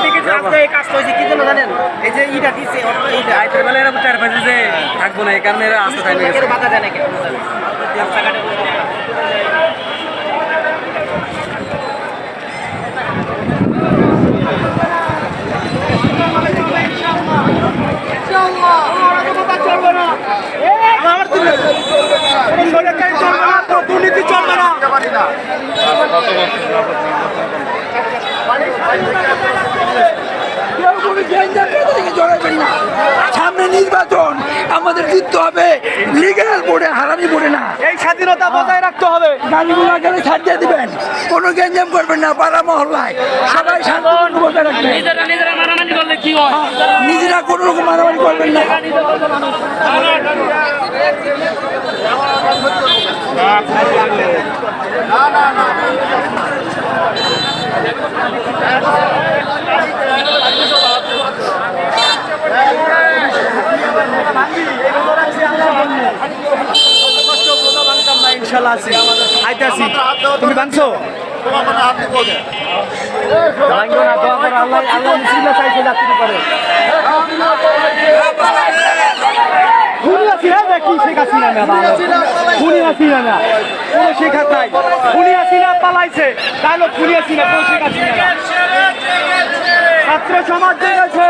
থেকে যে আজকে এই কাজটা হয়েছে কি জন্য জানেন? এই যে ইটা দিছে ইটা রাইতের বেলা এরা চার পাশে যে থাকবো না এই কারণে এরা আসতে থাকবে কেন বাধা দেয় না কেন? দুর্নীতি চলবে না। সামনে নির্বাচন, আমাদের জিততে হবে, লিগ্যাল বোর্ডে, হারামি বোর্ডে না। এই স্বাধীনতা বজায় রাখতে হবে। গাড়িগুলো গেলে ছাড় দিয়ে দিবেন, কোনো গ্যাঞ্জাম করবেন না, পাড়া মহল্লায় সবাই শান্তি বজায় রাখবেন। নিজেরা মারামারি করলে কি হয়? নিজেরা কোনো রকম মারামারি করবেন না। ইনশাআল্লাহ আছি, আইতাছি। তুমি বানছো? ভাঙবো না, দোয়া করো, আল্লাহ আল্লাহ মুসলিমরা চাইছে যাত্রী করে। খুনি আছি না কি শেখ হাসিনা না? খুনি হাসিনা না, কোনো শেখ হাসিনা নাই। খুনি হাসিনা পালাইছে, তাহলে খুনি হাসিনা কোন শেখ হাসিনা না। ছাত্র সমাজ জেগেছে।